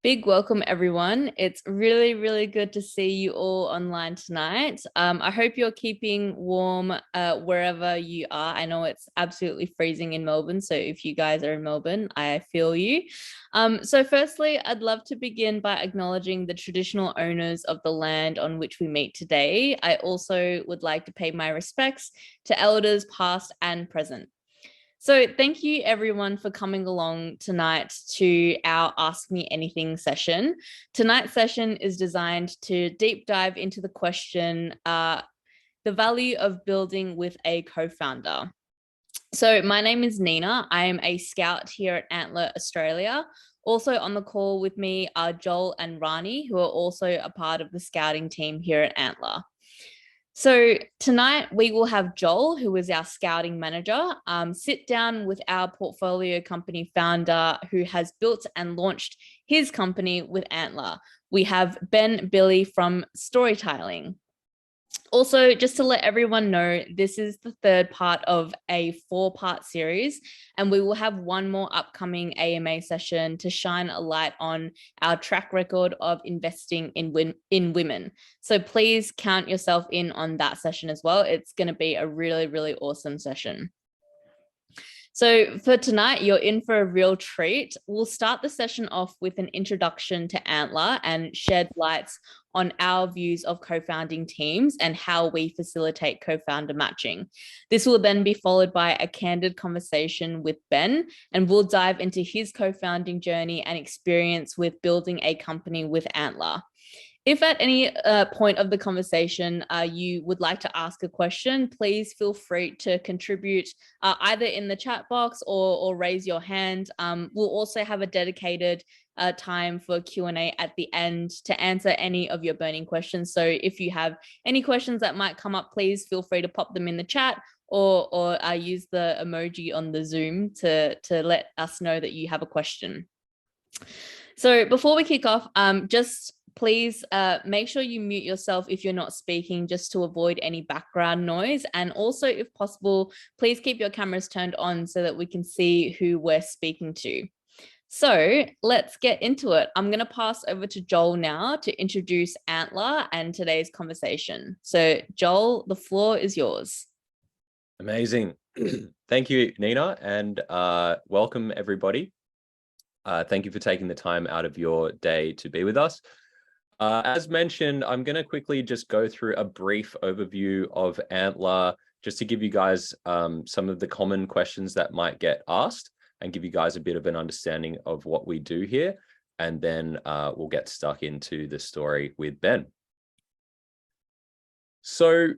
Big welcome, everyone. It's really, really good to see you all online tonight. I hope you're keeping warm wherever you are. I know it's absolutely freezing in Melbourne, so if you guys are in Melbourne, I feel you. So firstly, I'd love to begin by acknowledging the traditional owners of the land on which we meet today. I also would like to pay my respects to elders past and present. So thank you everyone for coming along tonight to our Ask Me Anything session. Tonight's session is designed to deep dive into the question, the value of building with a co-founder. So my name is Nina. I am a scout here at Antler Australia. Also on the call with me are Joel and Rani, who are also a part of the scouting team here at Antler. So tonight we will have Joel, who is our scouting manager, sit down with our portfolio company founder who has built and launched his company with Antler. We have Ben Billy from StoryTiling. Also, just to let everyone know, this is the third part of a 4-part series, and we will have one more upcoming AMA session to shine a light on our track record of investing in women. So please count yourself in on that session as well. It's going to be a really, really awesome session. So for tonight, you're in for a real treat. We'll start the session off with an introduction to Antler and shed lights on our views of co-founding teams and how we facilitate co-founder matching. This will then be followed by a candid conversation with Ben, and we'll dive into his co-founding journey and experience with building a company with Antler. If at any point of the conversation you would like to ask a question, please feel free to contribute either in the chat box or raise your hand. We'll also have a dedicated time for Q&A at the end to answer any of your burning questions. So if you have any questions that might come up, please feel free to pop them in the chat or use the emoji on the Zoom to let us know that you have a question. So before we kick off, just please make sure you mute yourself if you're not speaking, just to avoid any background noise. And also, if possible, please keep your cameras turned on so that we can see who we're speaking to. So let's get into it. I'm going to pass over to Joel now to introduce Antler and today's conversation. So Joel, the floor is yours. Amazing. Thank you, Nina, and welcome everybody. Thank you for taking the time out of your day to be with us. As mentioned, I'm going to quickly just go through a brief overview of Antler, just to give you guys some of the common questions that might get asked and give you guys a bit of an understanding of what we do here. And then we'll get stuck into the story with Ben. So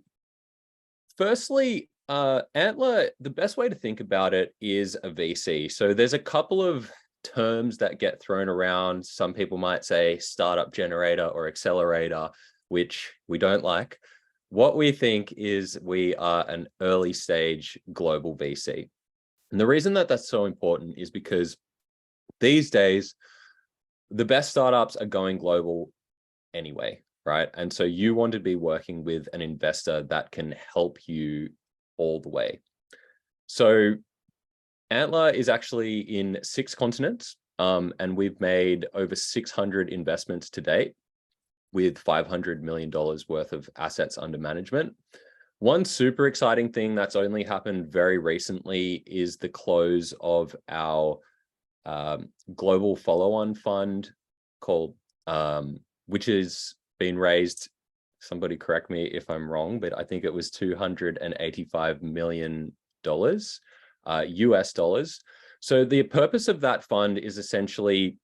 firstly, Antler, the best way to think about it is a VC. So there's a couple of terms that get thrown around. Some people might say startup generator or accelerator, which we don't like. What we think is we are an early stage global VC. And the reason that that's so important is because these days, the best startups are going global anyway, right? And so you want to be working with an investor that can help you all the way. So Antler is actually in 6 continents, and we've made over 600 investments to date with $500 million worth of assets under management. One super exciting thing that's only happened very recently is the close of our global follow-on fund called, which has been raised, somebody correct me if I'm wrong, but I think it was $285 million. US dollars. So the purpose of that fund is essentially,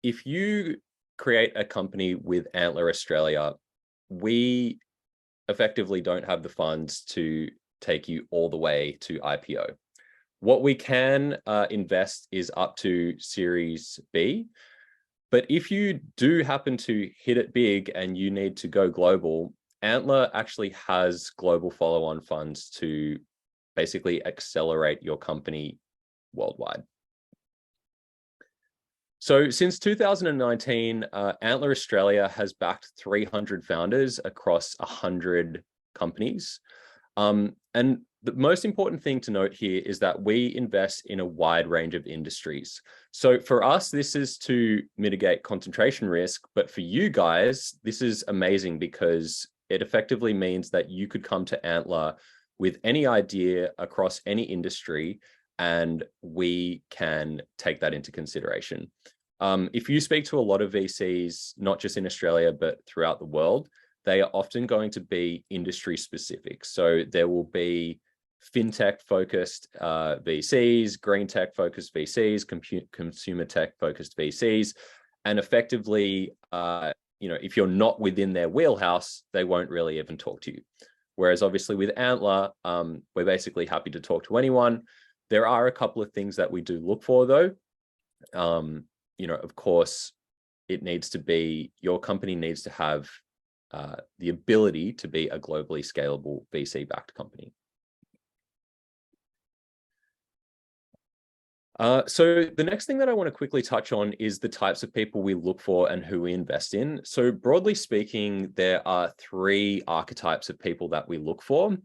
if you create a company with Antler Australia, we effectively don't have the funds to take you all the way to IPO. What we can invest is up to Series B. But if you do happen to hit it big and you need to go global, Antler actually has global follow-on funds to basically accelerate your company worldwide. So since 2019, Antler Australia has backed 300 founders across 100 companies. And the most important thing to note here is that we invest in a wide range of industries. So for us, this is to mitigate concentration risk, but for you guys, this is amazing because it effectively means that you could come to Antler with any idea across any industry, and we can take that into consideration. If you speak to a lot of VCs, not just in Australia, but throughout the world, they are often going to be industry specific. So there will be fintech focused VCs, green tech focused VCs, consumer tech focused VCs, and effectively, if you're not within their wheelhouse, they won't really even talk to you. Whereas obviously with Antler, we're basically happy to talk to anyone. There are a couple of things that we do look for though. Of course, your company needs to have the ability to be a globally scalable VC-backed company. So the next thing that I want to quickly touch on is the types of people we look for and who we invest in. So broadly speaking, there are 3 archetypes of people that we look for.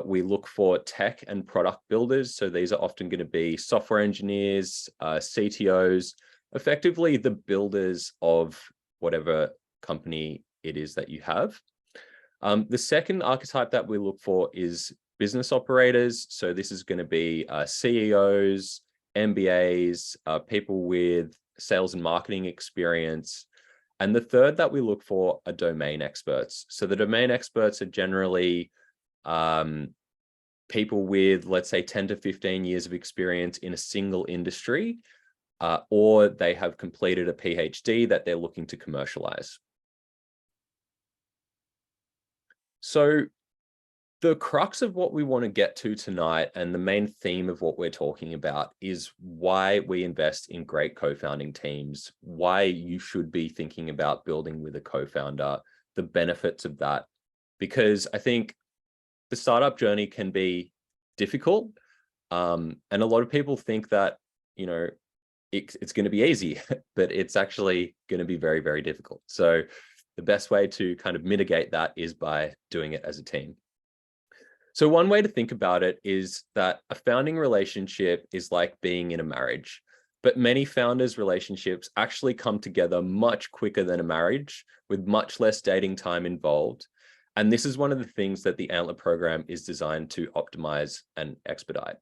We look for tech and product builders. So these are often going to be software engineers, CTOs, effectively the builders of whatever company it is that you have. The second archetype that we look for is business operators. So this is going to be CEOs, MBAs, people with sales and marketing experience. And the third that we look for are domain experts. So the domain experts are generally people with, let's say, 10 to 15 years of experience in a single industry, or they have completed a PhD that they're looking to commercialize. So the crux of what we want to get to tonight, and the main theme of what we're talking about, is why we invest in great co-founding teams, why you should be thinking about building with a co-founder, the benefits of that. Because I think the startup journey can be difficult. And a lot of people think that, it's going to be easy, but it's actually going to be very, very difficult. So the best way to kind of mitigate that is by doing it as a team. So one way to think about it is that a founding relationship is like being in a marriage, but many founders' relationships actually come together much quicker than a marriage, with much less dating time involved. And this is one of the things that the Antler program is designed to optimize and expedite.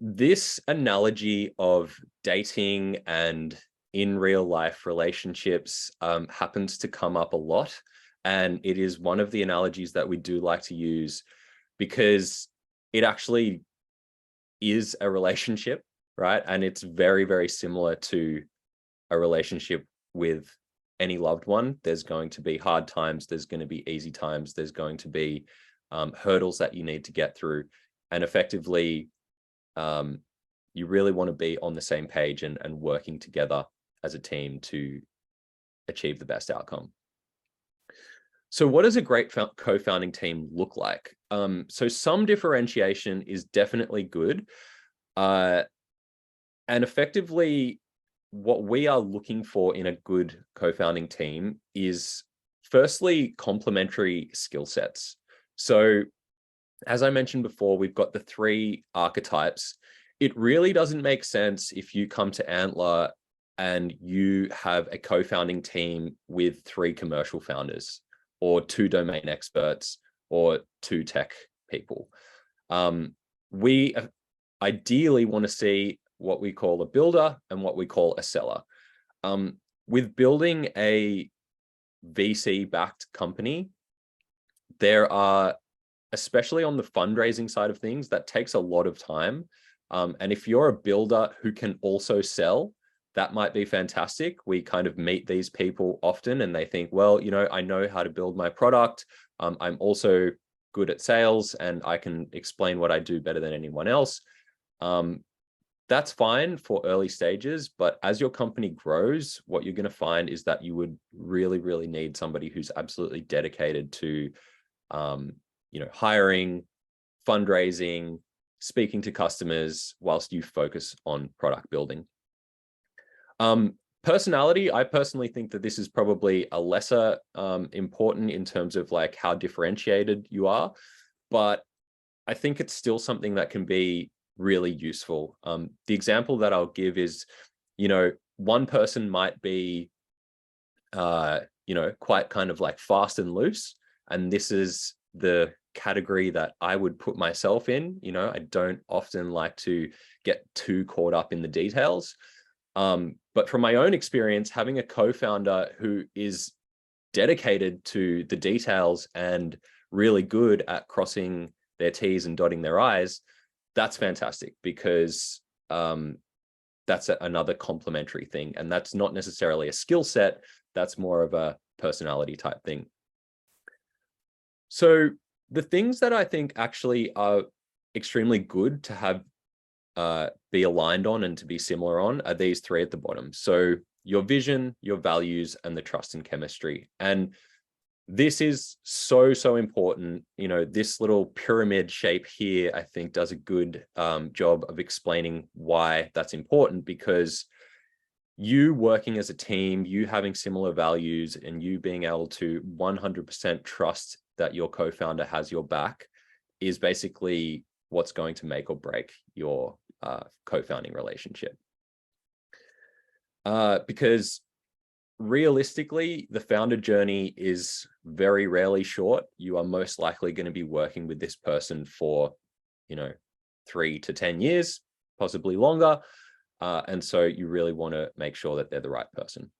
This analogy of dating and in real life relationships happens to come up a lot. And it is one of the analogies that we do like to use, because it actually is a relationship, right? And it's very, very similar to a relationship with any loved one. There's going to be hard times, there's going to be easy times, there's going to be hurdles that you need to get through. And effectively, you really want to be on the same page and working together as a team to achieve the best outcome. So what does a great co-founding team look like? So some differentiation is definitely good. And effectively, what we are looking for in a good co-founding team is firstly, complementary skill sets. So as I mentioned before, we've got the 3 archetypes. It really doesn't make sense if you come to Antler and you have a co-founding team with 3 commercial founders, or 2 domain experts, or 2 tech people. We ideally want to see what we call a builder and what we call a seller. With building a VC-backed company, there are, especially on the fundraising side of things, that takes a lot of time. And if you're a builder who can also sell, that might be fantastic. We kind of meet these people often and they think, well, I know how to build my product. I'm also good at sales and I can explain what I do better than anyone else. That's fine for early stages, but as your company grows, what you're going to find is that you would really, really need somebody who's absolutely dedicated to, hiring, fundraising, speaking to customers, whilst you focus on product building. Personality, I personally think that this is probably a lesser important in terms of like how differentiated you are, but I think it's still something that can be really useful. The example that I'll give is, one person might be, quite kind of like fast and loose. And this is the category that I would put myself in. I don't often like to get too caught up in the details. But from my own experience, having a co-founder who is dedicated to the details and really good at crossing their T's and dotting their I's, that's fantastic, because that's another complementary thing. And that's not necessarily a skill set, that's more of a personality type thing. So the things that I think actually are extremely good to have be aligned on and to be similar on are these three at the bottom. So your vision, your values, and the trust and chemistry. And this is so important. This little pyramid shape here, I think, does a good job of explaining why that's important, because you working as a team, you having similar values, and you being able to 100% trust that your co-founder has your back is basically what's going to make or break your co-founding relationship. Because realistically, the founder journey is very rarely short. You are most likely going to be working with this person for, 3 to 10 years, possibly longer. And so you really want to make sure that they're the right person.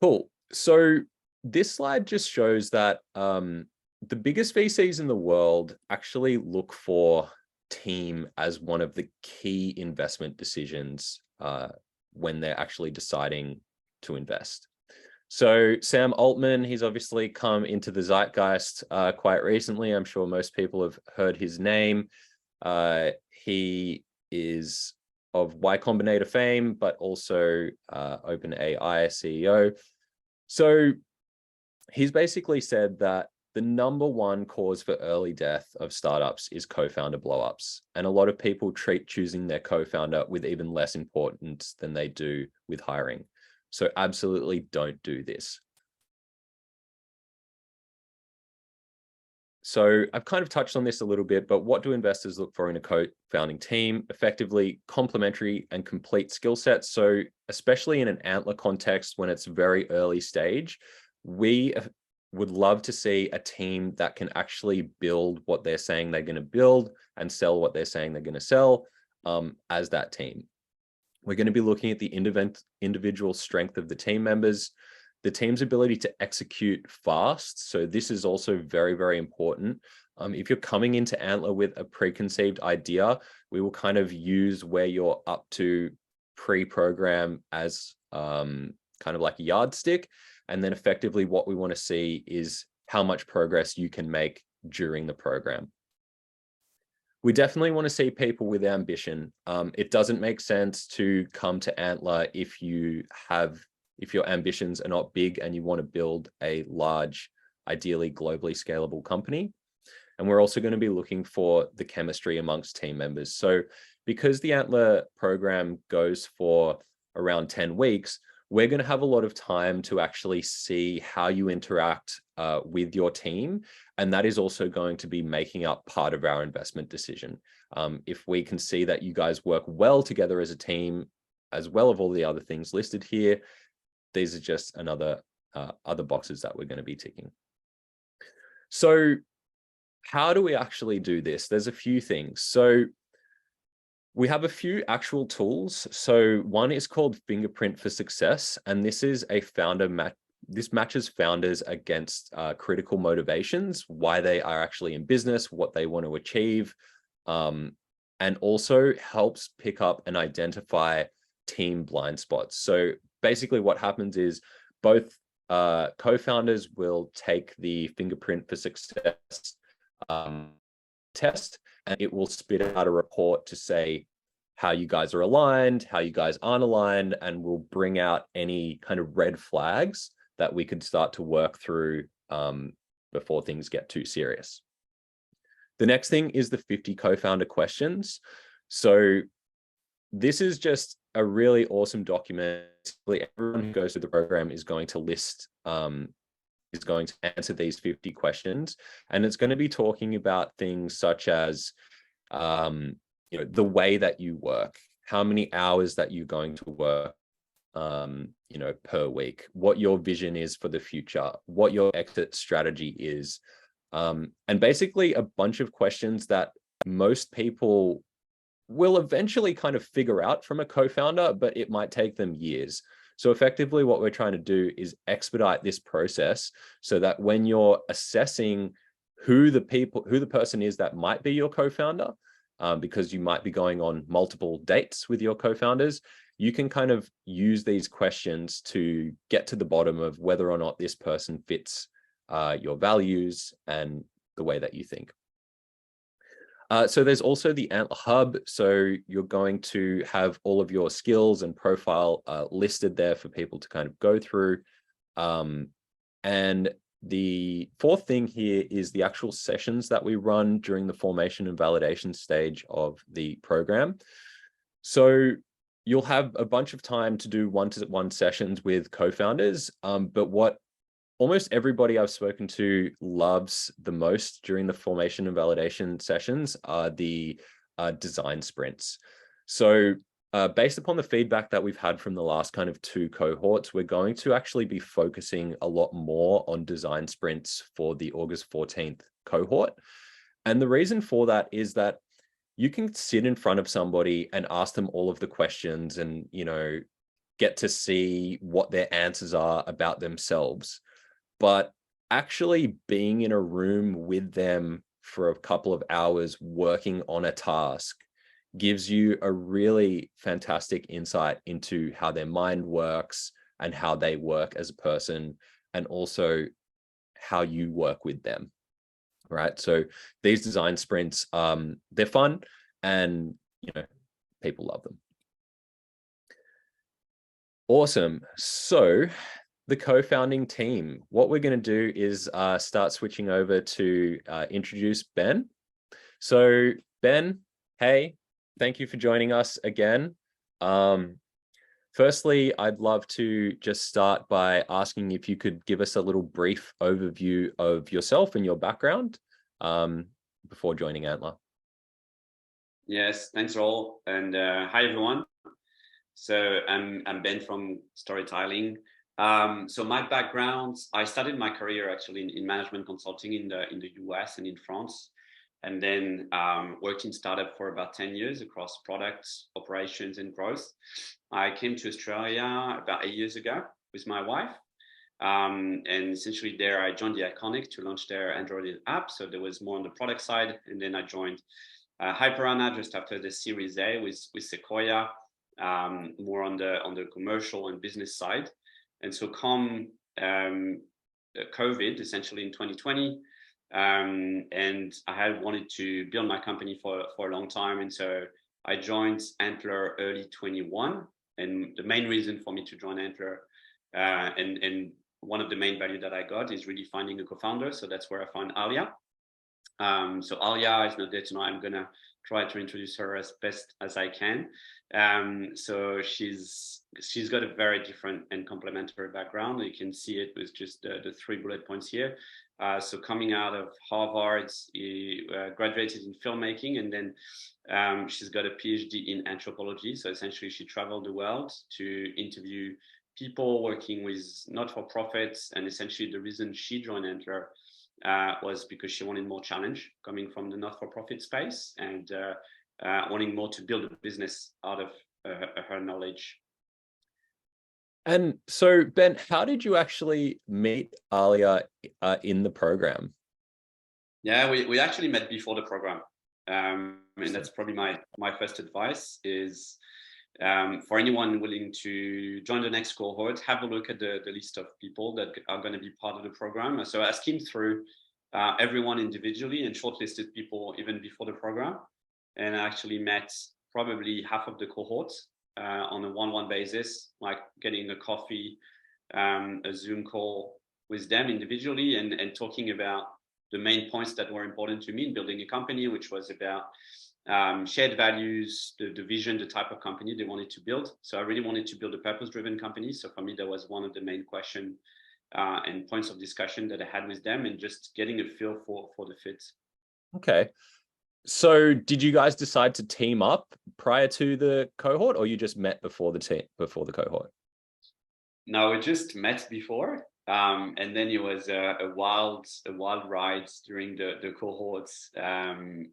Cool. So this slide just shows that the biggest VCs in the world actually look for team as one of the key investment decisions when they're actually deciding to invest. So Sam Altman, he's obviously come into the zeitgeist quite recently. I'm sure most people have heard his name. He is of Y Combinator fame, but also OpenAI CEO. So he's basically said that the number one cause for early death of startups is co-founder blowups. And a lot of people treat choosing their co-founder with even less importance than they do with hiring. So absolutely don't do this. So I've kind of touched on this a little bit, but what do investors look for in a co-founding team? Effectively, complementary and complete skill sets. So especially in an Antler context, when it's very early stage, we would love to see a team that can actually build what they're saying they're going to build and sell what they're saying they're going to sell as that team. We're going to be looking at the individual strength of the team members, the team's ability to execute fast. So this is also very, very important. If you're coming into Antler with a preconceived idea, we will kind of use where you're up to pre-program as kind of like a yardstick. And then effectively what we want to see is how much progress you can make during the program. We definitely want to see people with ambition. It doesn't make sense to come to Antler if your ambitions are not big and you want to build a large, ideally globally scalable company. And we're also going to be looking for the chemistry amongst team members. So because the Antler program goes for around 10 weeks, we're going to have a lot of time to actually see how you interact with your team. And that is also going to be making up part of our investment decision. If we can see that you guys work well together as a team, as well as all the other things listed here, these are just other boxes that we're going to be ticking. So how do we actually do this? There's a few things. So we have a few actual tools. So one is called Fingerprint for Success, and this is a founder match. This matches founders against critical motivations, why they are actually in business, what they want to achieve, and also helps pick up and identify team blind spots. So basically what happens is both co-founders will take the Fingerprint for Success test, and it will spit out a report to say how you guys are aligned, how you guys aren't aligned, and will bring out any kind of red flags that we could start to work through before things get too serious. The next thing is the 50 co-founder questions. So this is just a really awesome document. Everyone who goes through the program is going to list is going to answer these 50 questions. And it's going to be talking about things such as, the way that you work, how many hours that you're going to work, per week, what your vision is for the future, what your exit strategy is. And basically a bunch of questions that most people will eventually kind of figure out from a co-founder, but it might take them years. So effectively what we're trying to do is expedite this process so that when you're assessing who the person is that might be your co-founder, because you might be going on multiple dates with your co-founders, you can kind of use these questions to get to the bottom of whether or not this person fits your values and the way that you think. So there's also the Antler Hub. So you're going to have all of your skills and profile listed there for people to kind of go through. And the fourth thing here is the actual sessions that we run during the formation and validation stage of the program. So you'll have a bunch of time to do one-to-one sessions with co-founders, but what almost everybody I've spoken to loves the most during the formation and validation sessions are the design sprints. So based upon the feedback that we've had from the last kind of 2 cohorts, we're going to actually be focusing a lot more on design sprints for the August 14th cohort. And the reason for that is that you can sit in front of somebody and ask them all of the questions and, get to see what their answers are about themselves. But actually being in a room with them for a couple of hours working on a task gives you a really fantastic insight into how their mind works and how they work as a person, and also how you work with them, right? So these design sprints, they're fun and, people love them. Awesome. So the co-founding team, what we're going to do is start switching over to introduce Ben. So Ben, hey, thank you for joining us again. Firstly, I'd love to just start by asking if you could give us a little brief overview of yourself and your background before joining Antler. Yes, thanks, Raul. And hi, everyone. So I'm Ben from StoryTiling. So my background, I started my career actually in management consulting in the US and in France, and then worked in startup for about 10 years across products, operations, and growth. I came to Australia about 8 years ago with my wife. And essentially there I joined the Iconic to launch their Android app. So there was more on the product side. And then I joined Hyperana just after the Series A with Sequoia, more on the commercial and business side. And so come COVID, essentially in 2020, and I had wanted to build my company for a long time. And so I joined Antler early 21. And the main reason for me to join Antler, and one of the main value that I got is really finding a co-founder. So that's where I found Alia. So Alia is not there tonight. I'm gonna try to introduce her as best as I can. So she's got a very different and complementary background. You can see it with just the 3 bullet points here. So coming out of Harvard, graduated in filmmaking, and then she's got a PhD in anthropology. So essentially she traveled the world to interview people working with not-for-profits, and essentially the reason she joined Antler was because she wanted more challenge coming from the not-for-profit space, and wanting more to build a business out of her knowledge. And so, Ben, how did you actually meet Alia in the program? Yeah, we actually met before the program. And that's probably my first advice is, for anyone willing to join the next cohort, have a look at the list of people that are going to be part of the program. So I skimmed through everyone individually and shortlisted people even before the program. And I actually met probably half of the cohorts on a one-on-one basis, like getting a coffee, a Zoom call with them individually, and talking about the main points that were important to me in building a company, which was about shared values, the vision, the type of company they wanted to build. So I really wanted to build a purpose-driven company. So for me, that was one of the main questions and points of discussion that I had with them, and just getting a feel for the fit. Okay. So did you guys decide to team up prior to the cohort, or you just met before the cohort? No, we just met before. And then it was a wild ride during the cohorts,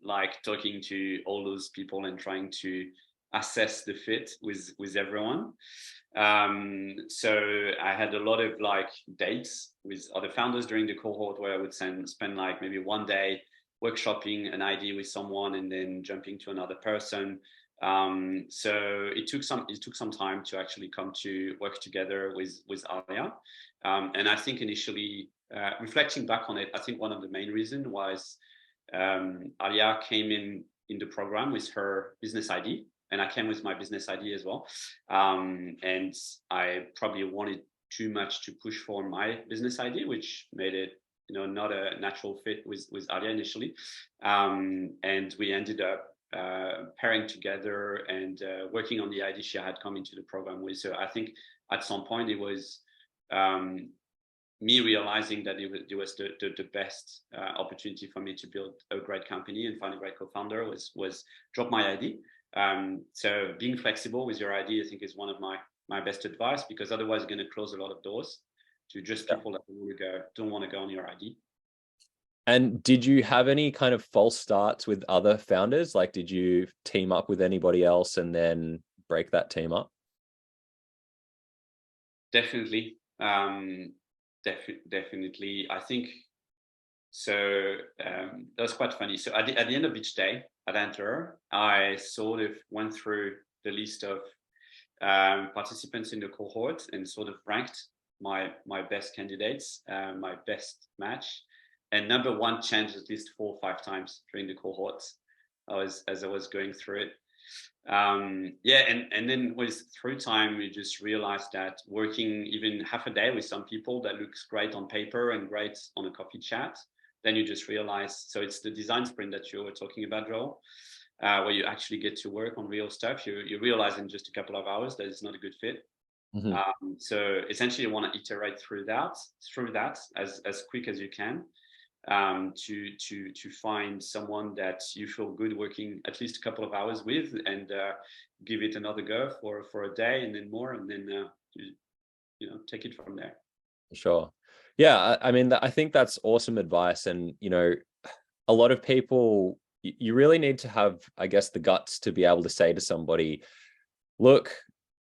like talking to all those people and trying to assess the fit with everyone. So I had a lot of like dates with other founders during the cohort where I would spend like maybe one day workshopping an idea with someone and then jumping to another person. So it took some time to actually come to work together with Alia. And I think initially, reflecting back on it, I think one of the main reasons was Alia came in the program with her business ID, and I came with my business ID as well. And I probably wanted too much to push for my business ID, which made it not a natural fit with Alia initially. And we ended up pairing together and working on the idea she had come into the program with. So I think at some point it was me realizing that it was the best opportunity for me to build a great company and find a great co-founder was drop my ID. So being flexible with your ID, I think, is one of my best advice, because otherwise you're going to close a lot of doors to just people that don't want to go on your ID. And did you have any kind of false starts with other founders? Like, did you team up with anybody else and then break that team up? Definitely. Definitely. I think so. That was quite funny. So at the end of each day at Antler, I sort of went through the list of participants in the cohort and sort of ranked my best candidates, my best match. And number one changed at least 4 or 5 times during the cohorts as I was going through it. And then through time, we just realized that working even half a day with some people that looks great on paper and great on a coffee chat, then you just realize, so it's the design sprint that you were talking about, Joel, where you actually get to work on real stuff. You realize in just a couple of hours that it's not a good fit. Mm-hmm. So essentially you want to iterate through that as quick as you can, to find someone that you feel good working at least a couple of hours with, and give it another go for a day and then more, and then take it from there. Sure. Yeah, I mean, I think that's awesome advice. And a lot of people, you really need to have, I guess, the guts to be able to say to somebody, look,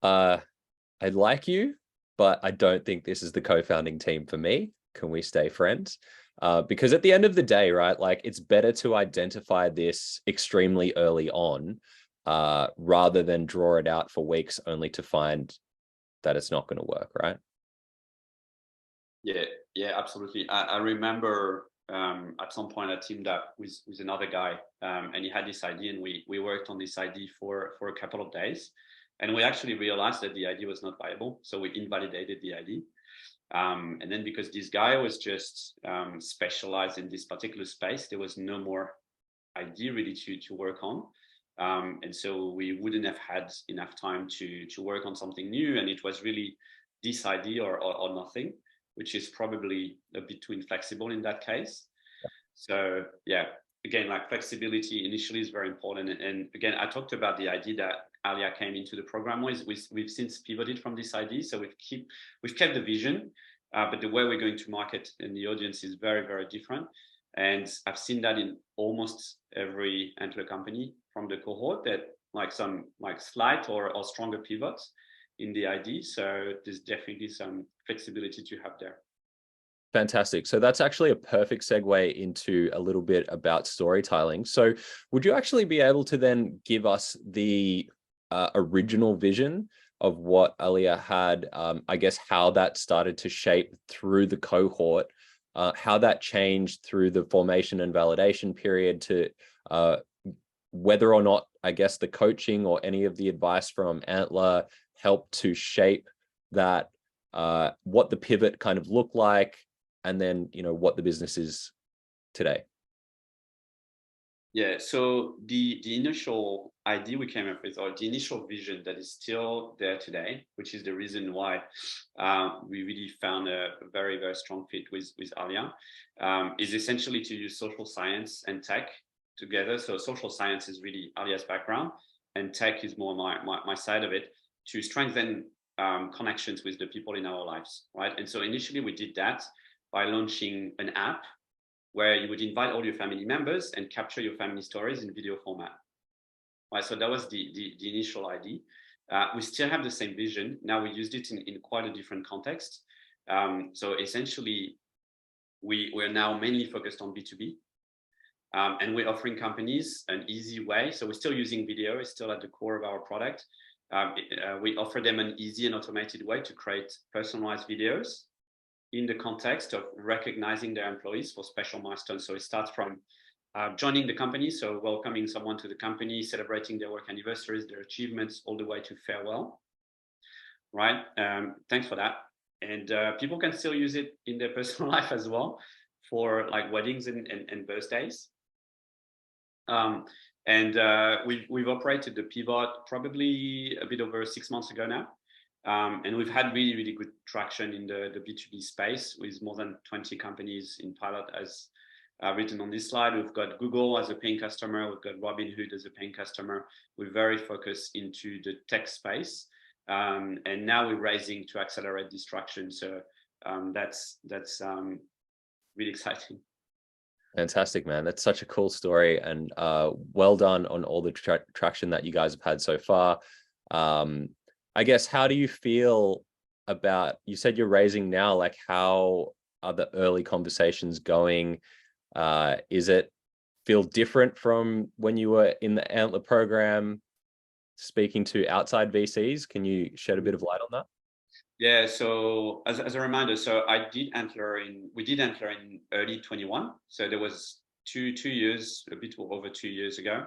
I like you, but I don't think this is the co-founding team for me. Can we stay friends? Because at the end of the day, right, like, it's better to identify this extremely early on, rather than draw it out for weeks only to find that it's not going to work, right? Yeah, absolutely. I remember at some point I teamed up with another guy, and he had this idea, and we worked on this idea for a couple of days, and we actually realized that the idea was not viable, so we invalidated the idea. And then because this guy was just specialized in this particular space, there was no more idea really to work on. And so we wouldn't have had enough time to work on something new. And it was really this idea or nothing, which is probably a bit too inflexible in that case. So yeah, again, like, flexibility initially is very important. And again, I talked about the idea that Alia came into the program with. We've since pivoted from this idea. So we've kept the vision, but the way we're going to market and the audience is very, very different. And I've seen that in almost every Antler company from the cohort, that some slight or stronger pivots in the idea. So there's definitely some flexibility to have there. Fantastic. So that's actually a perfect segue into a little bit about StoryTiling. So would you actually be able to then give us the original vision of what Alia had, I guess, how that started to shape through the cohort, how that changed through the formation and validation period, to whether or not, I guess, the coaching or any of the advice from Antler helped to shape that, what the pivot kind of looked like, and then, what the business is today? Yeah, so the initial idea we came up with, or the initial vision that is still there today, which is the reason why we really found a very, very strong fit with Alia, is essentially to use social science and tech together. So social science is really Alia's background, and tech is more my side of it, to strengthen connections with the people in our lives, right? And so initially we did that by launching an app where you would invite all your family members and capture your family stories in video format. Right, so that was the initial idea. We still have the same vision. Now we used it in quite a different context. So essentially, we're now mainly focused on B2B. And we're offering companies an easy way. So we're still using video, it's still at the core of our product. We offer them an easy and automated way to create personalized videos in the context of recognizing their employees for special milestones. So it starts from joining the company, so welcoming someone to the company, celebrating their work anniversaries, their achievements, all the way to farewell, right? Thanks for that. And people can still use it in their personal life as well, for like weddings and birthdays. We've operated the pivot probably a bit over 6 months ago now. And we've had really, really good traction in the B2B space, with more than 20 companies in pilot, as written on this slide. We've got Google as a paying customer. We've got Robinhood as a paying customer. We're very focused into the tech space. And now we're raising to accelerate this traction. So that's really exciting. Fantastic, man. That's such a cool story, and well done on all the traction that you guys have had so far. I guess, how do you feel about, you said you're raising now, like how are the early conversations going? Is it feel different from when you were in the Antler program speaking to outside VCs? Can you shed a bit of light on that? Yeah, so as a reminder, so we did Antler in early 21. So there was two years, a bit over 2 years ago.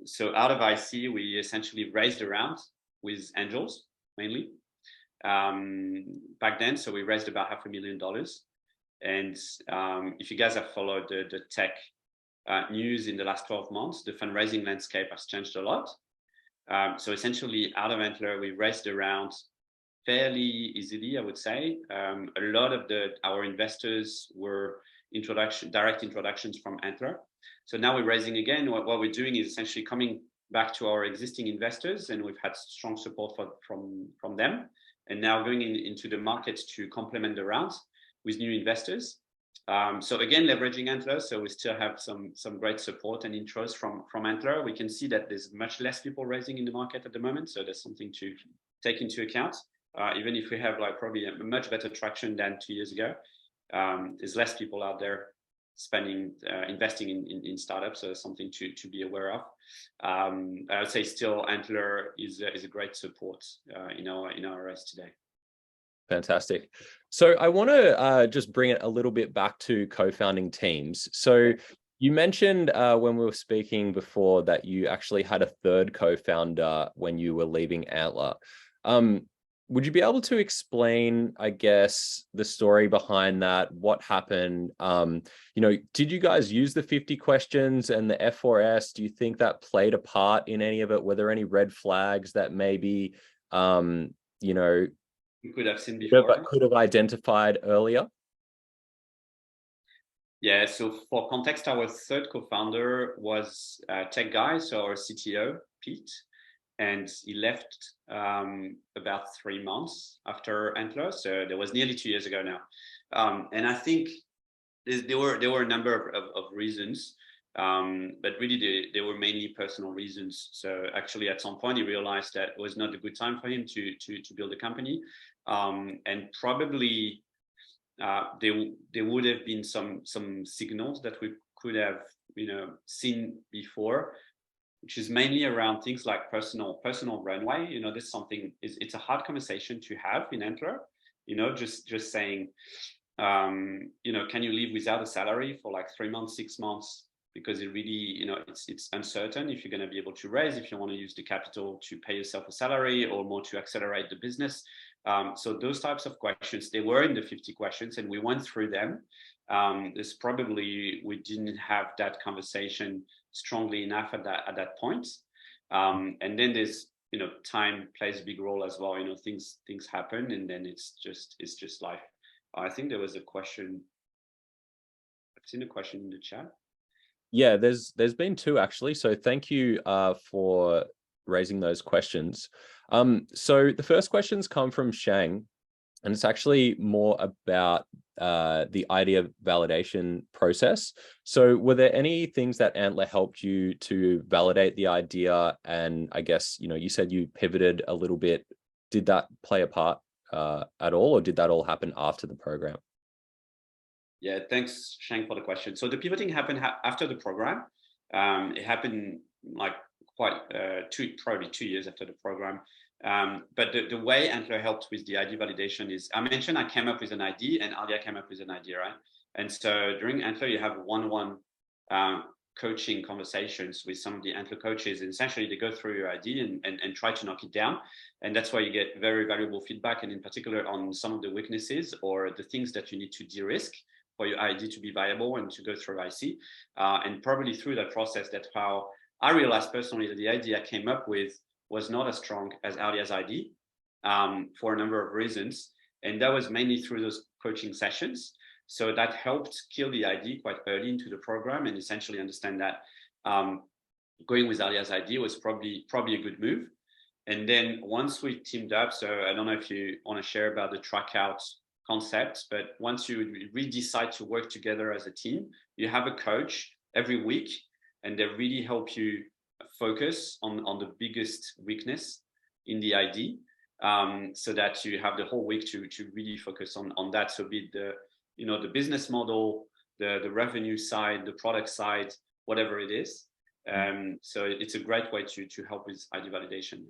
So out of IC, we essentially raised a round with angels mainly back then. So we raised about $500,000. And if you guys have followed the tech news in the last 12 months, the fundraising landscape has changed a lot. So essentially, out of Antler, we raised a round fairly easily, I would say. A lot of our investors were direct introductions from Antler. So now we're raising again. What we're doing is essentially coming back to our existing investors, and we've had strong support from them. And now going into the market to complement the rounds with new investors. So again, leveraging Antler. So we still have some great support and interest from Antler. We can see that there's much less people raising in the market at the moment. So there's something to take into account. Even if we have like probably a much better traction than 2 years ago, there's less people out there investing in startups. So something to be aware of. I would say still Antler is a great support in our race today. Fantastic. So I want to just bring it a little bit back to co-founding teams. So you mentioned when we were speaking before that you actually had a third co-founder when you were leaving Antler. Would you be able to explain, I guess, the story behind that? What happened? Did you guys use the 50 questions and the F4S? Do you think that played a part in any of it? Were there any red flags that maybe, you could have seen before, but could have identified earlier? Yeah, so for context, our third co-founder was a tech guy, so our CTO, Pete, and he left about 3 months after Antler. So that was nearly 2 years ago now. And I think there were a number of reasons, but really they were mainly personal reasons. So actually at some point he realized that it was not a good time for him to build a company. And probably there would have been some signals that we could have seen before, which is mainly around things like personal runway. This is something, it's a hard conversation to have in Antler. Just saying, can you live without a salary for like 3 months, 6 months? Because it really, it's uncertain if you're going to be able to raise, if you want to use the capital to pay yourself a salary or more to accelerate the business. So those types of questions, they were in the 50 questions and we went through them. There's probably we didn't have that conversation strongly enough at that point. And then there's, you know, time plays a big role as well. You know, things happen, and then it's just life. I think there was a question. I've seen a question in the chat. Yeah, there's been two actually. So thank you for raising those questions. So the first questions come from Shang, and it's actually more about the idea validation process. So were there any things that Antler helped you to validate the idea? And I guess, you know, you said you pivoted a little bit. Did that play a part at all, or did that all happen after the program? Yeah, thanks, Shang, for the question. So the pivoting happened after the program. It happened like quite probably 2 years after the program. But the way Antler helped with the ID validation is, I mentioned I came up with an ID and Alia came up with an idea, right? And so during Antler, you have one-on-one coaching conversations with some of the Antler coaches, and essentially they go through your ID and try to knock it down. And that's why you get very valuable feedback, and in particular on some of the weaknesses or the things that you need to de-risk for your ID to be viable and to go through IC. And probably through that process, that's how I realized personally that the idea I came up with was not as strong as Alia's ID for a number of reasons. And that was mainly through those coaching sessions. So that helped kill the ID quite early into the program, and essentially understand that going with Alia's ID was probably a good move. And then once we teamed up, so I don't know if you want to share about the track out concept, but once you really decide to work together as a team, you have a coach every week, and they really help you focus on the biggest weakness in the ID, so that you have the whole week to really focus on that. So be it the, you know, the business model, the revenue side, the product side, whatever it is. So it's a great way to help with ID validation.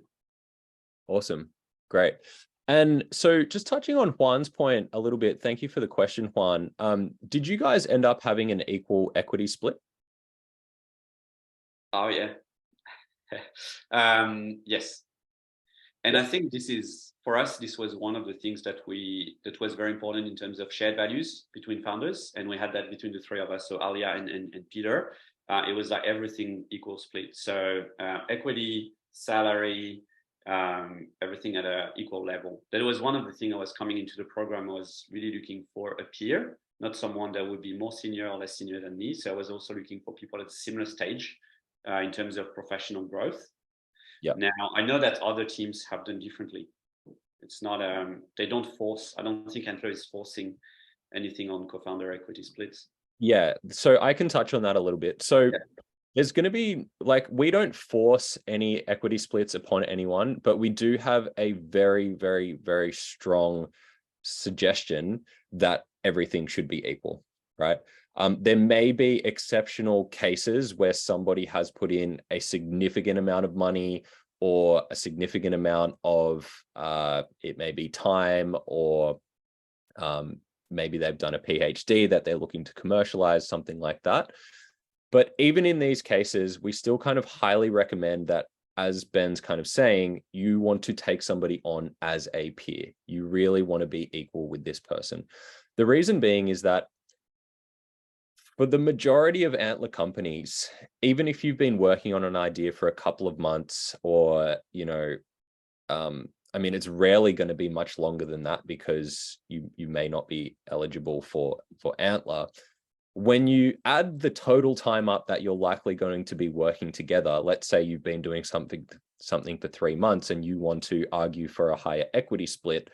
Awesome. Great. And so just touching on Juan's point a little bit, thank you for the question, Juan. Did you guys end up having an equal equity split? Oh, yeah. Yes. And I think this is, for us, this was one of the things that was very important in terms of shared values between founders. And we had that between the three of us. So Alia and Peter, it was like everything equal split. So equity, salary, everything at an equal level. That was one of the things I was coming into the program. I was really looking for a peer, not someone that would be more senior or less senior than me. So I was also looking for people at a similar stage in terms of professional growth. Yeah. Now I know that other teams have done differently. It's not they don't force. I don't think Antler is forcing anything on co-founder equity splits. Yeah, so I can touch on that a little bit. So there's going to be, like, we don't force any equity splits upon anyone, but we do have a very, very, very strong suggestion that everything should be equal, right? There may be exceptional cases where somebody has put in a significant amount of money or a significant amount of, it may be time, or maybe they've done a PhD that they're looking to commercialize, something like that. But even in these cases, we still kind of highly recommend that, as Ben's kind of saying, you want to take somebody on as a peer. You really want to be equal with this person. The reason being is that for the majority of Antler companies, even if you've been working on an idea for a couple of months, or, you know, I mean, it's rarely going to be much longer than that, because you may not be eligible for Antler. When you add the total time up that you're likely going to be working together, let's say you've been doing something for 3 months and you want to argue for a higher equity split,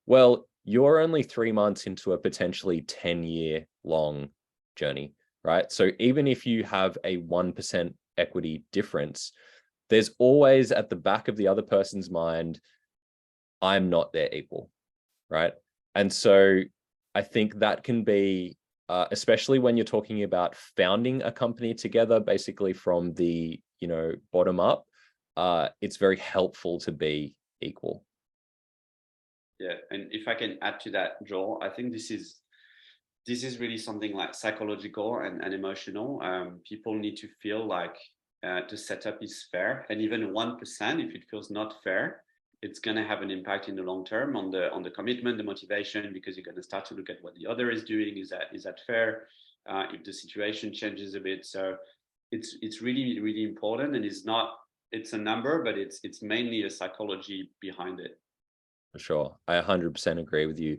well, you're only 3 months into a potentially 10-year long journey, right? So even if you have a 1% equity difference, there's always at the back of the other person's mind, I'm not their equal, right? And so I think that can be, especially when you're talking about founding a company together, basically from the, you know, bottom up, it's very helpful to be equal. Yeah, and if I can add to that, Joel, I think this is really something like psychological and emotional. People need to feel like the setup is fair, and even 1%, if it feels not fair, it's going to have an impact in the long term on the commitment, the motivation, because you're going to start to look at what the other is doing. Is that fair? If the situation changes a bit, so it's really, really important, and it's a number, but it's mainly a psychology behind it. For sure. I 100% agree with you.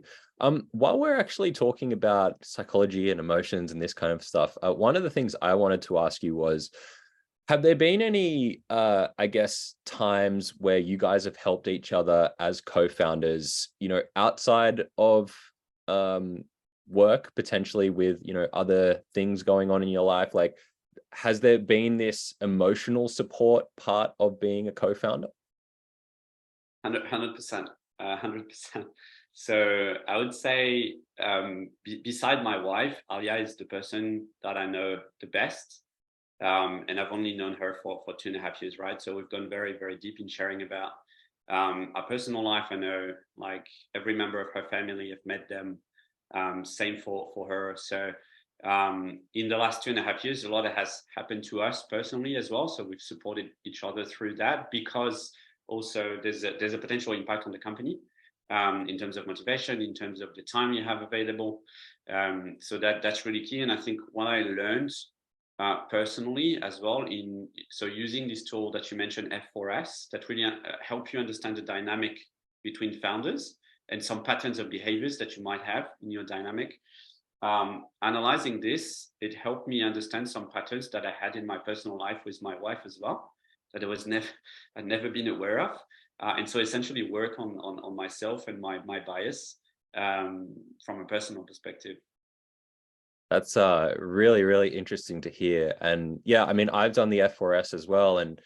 While we're actually talking about psychology and emotions and this kind of stuff, one of the things I wanted to ask you was, have there been any, I guess, times where you guys have helped each other as co-founders, outside of work, potentially with, other things going on in your life? Like, has there been this emotional support part of being a co-founder? 100%. 100%. So I would say, beside my wife, Alia is the person that I know the best. And I've only known her for 2.5 years, right? So we've gone very, very deep in sharing about our personal life. I know like every member of her family, I've met them. Same for her. So in the last 2.5 years, a lot has happened to us personally as well. So we've supported each other through that, because also there's a potential impact on the company in terms of motivation, in terms of the time you have available. So that's really key. And I think what I learned personally as well so using this tool that you mentioned, F4S, that really help you understand the dynamic between founders and some patterns of behaviors that you might have in your dynamic. Analyzing this, it helped me understand some patterns that I had in my personal life with my wife as well, that I'd never been aware of. And so essentially work on myself and my bias from a personal perspective. That's really, really interesting to hear. And yeah, I mean, I've done the F4S as well, and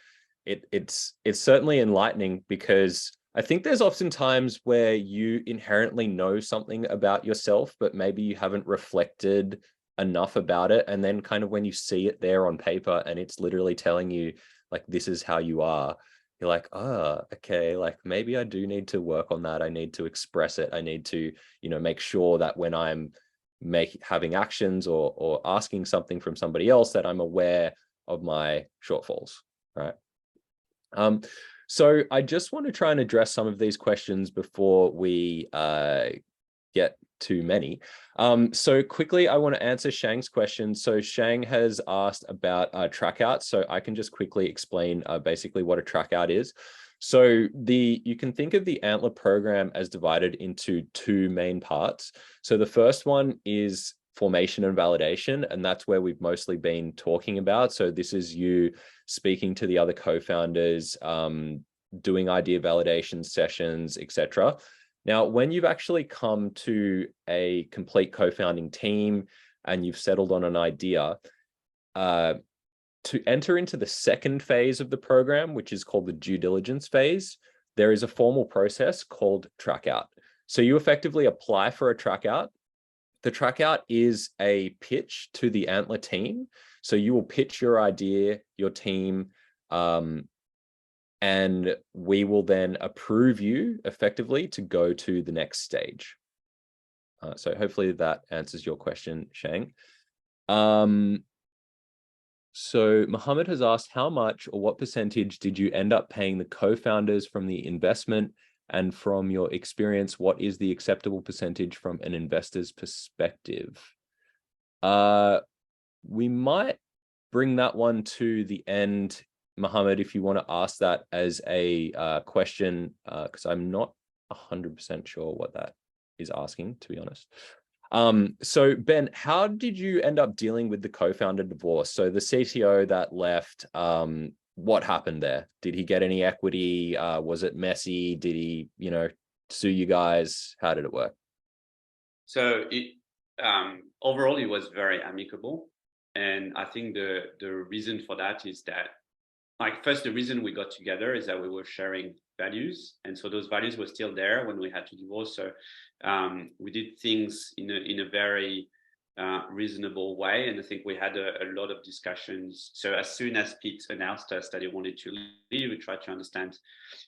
it's certainly enlightening, because I think there's often times where you inherently know something about yourself, but maybe you haven't reflected enough about it. And then kind of when you see it there on paper and it's literally telling you like, this is how you are, you're like, oh, okay, like maybe I do need to work on that. I need to express it. I need to, make sure that when I'm having actions or asking something from somebody else, that I'm aware of my shortfalls, right? So I just want to try and address some of these questions before we get too many. So quickly, I want to answer Shang's question. So Shang has asked about trackout. So I can just quickly explain basically what a trackout is. So you can think of the Antler program as divided into two main parts. So the first one is formation and validation, and that's where we've mostly been talking about. So this is you speaking to the other co-founders, doing idea validation sessions, etc. Now, when you've actually come to a complete co-founding team and you've settled on an idea, to enter into the second phase of the program, which is called the due diligence phase, there is a formal process called trackout. So you effectively apply for a trackout. The trackout is a pitch to the Antler team. So you will pitch your idea, your team, and we will then approve you effectively to go to the next stage. So hopefully that answers your question, Shang. So Mohammed has asked, how much or what percentage did you end up paying the co-founders from the investment? And from your experience, what is the acceptable percentage from an investor's perspective? We might bring that one to the end, Mohammed, if you want to ask that as a question, because I'm not 100% sure what that is asking, to be honest. So Ben, how did you end up dealing with the co-founder divorce? So the CTO that left, what happened there? Did he get any equity? Was it messy? Did he, sue you guys? How did it work? So overall, it was very amicable. And I think the reason for that is that, first, the reason we got together is that we were sharing values. And so those values were still there when we had to divorce. So we did things in a very reasonable way. And I think we had a lot of discussions. So as soon as Pete announced us that he wanted to leave, we tried to understand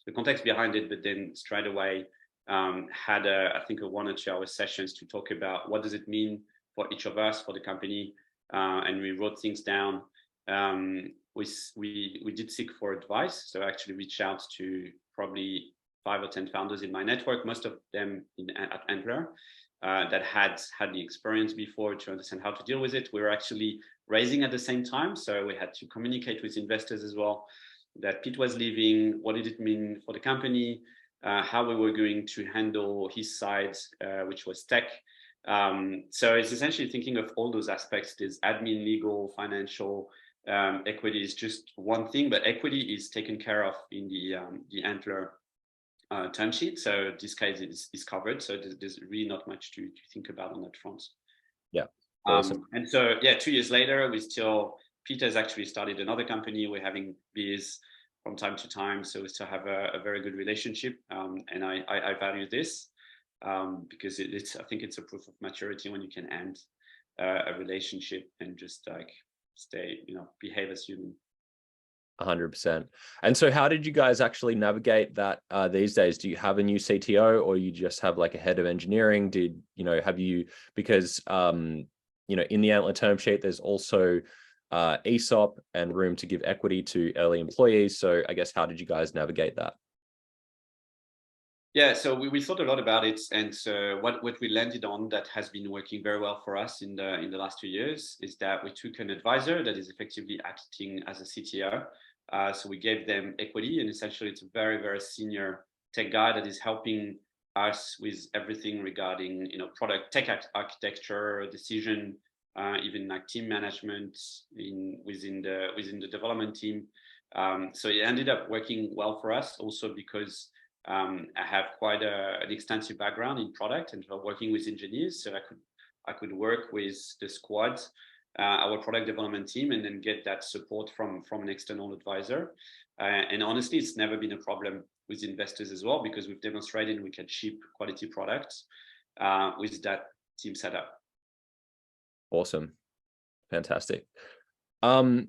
the context behind it, but then straight away had I think a 1 or 2 hour sessions to talk about what does it mean for each of us, for the company. And we wrote things down. We did seek for advice. So I actually reached out to probably 5 or 10 founders in my network, most of them at Antler, that had the experience before to understand how to deal with it. We were actually raising at the same time, so we had to communicate with investors as well, that Pete was leaving, what did it mean for the company, how we were going to handle his side, which was tech. So it's essentially thinking of all those aspects. There's admin, legal, financial, equity is just one thing, but equity is taken care of in the Antler term sheet. So this case is covered. So there's really not much to think about on that front. Yeah. Awesome. And so, yeah, 2 years later, Peter has actually started another company. We're having beers from time to time. So we still have a very good relationship. And I value this because I think it's a proof of maturity when you can end a relationship and just like stay, behave as human. 100%. And so how did you guys actually navigate that these days? Do you have a new CTO, or you just have like a head of engineering? Because in the Antler term sheet, there's also ESOP and room to give equity to early employees. So I guess, how did you guys navigate that? Yeah, so we thought a lot about it, and so what we landed on that has been working very well for us in the last 2 years is that we took an advisor that is effectively acting as a CTO. So we gave them equity, and essentially it's a very, very senior tech guy that is helping us with everything regarding product tech architecture, decision, even like team management within the development team. So it ended up working well for us, also because I have quite an extensive background in product and working with engineers, so I could work with the squad, our product development team, and then get that support from an external advisor. And honestly, it's never been a problem with investors as well, because we've demonstrated we can ship quality products with that team setup. Awesome. Fantastic.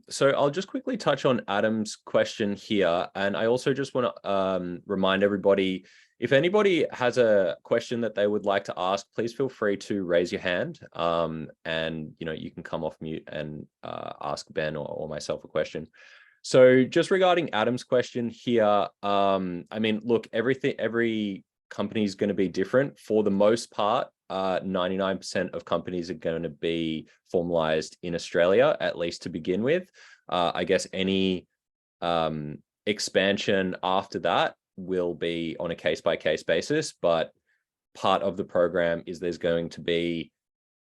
So I'll just quickly touch on Adam's question here. And I also just want to remind everybody, if anybody has a question that they would like to ask, please feel free to raise your hand. And you can come off mute and ask Ben or myself a question. So just regarding Adam's question here, look, every company is going to be different. For the most part, 99% of companies are going to be formalized in Australia, at least to begin with. I guess any expansion after that will be on a case-by-case basis, but part of the program is there's going to be,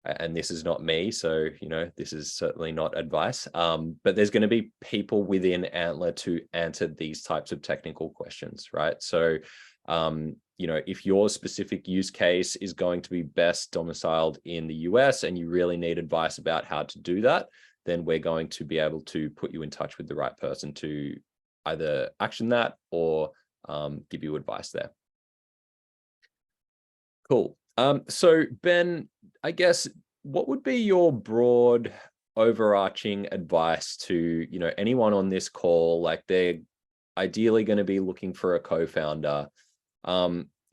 and this is not me, so this is certainly not advice, but there's going to be people within Antler to answer these types of technical questions, right? So if your specific use case is going to be best domiciled in the US and you really need advice about how to do that, then we're going to be able to put you in touch with the right person to either action that or give you advice there. Cool. So Ben, I guess, what would be your broad overarching advice to anyone on this call? Like, they're ideally going to be looking for a co-founder.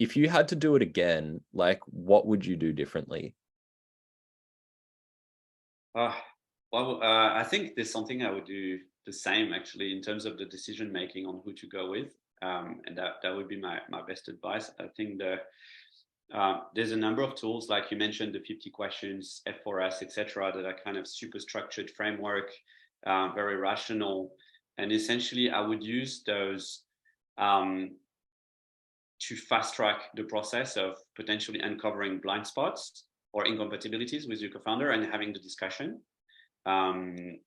If you had to do it again, like, what would you do differently? I think there's something I would do the same, actually, in terms of the decision making on who to go with, and that would be my best advice. I think there's a number of tools, like you mentioned, the 50 questions, F4S, etc., that are kind of super structured framework, very rational, and essentially I would use those to fast track the process of potentially uncovering blind spots or incompatibilities with your co-founder and having the discussion, and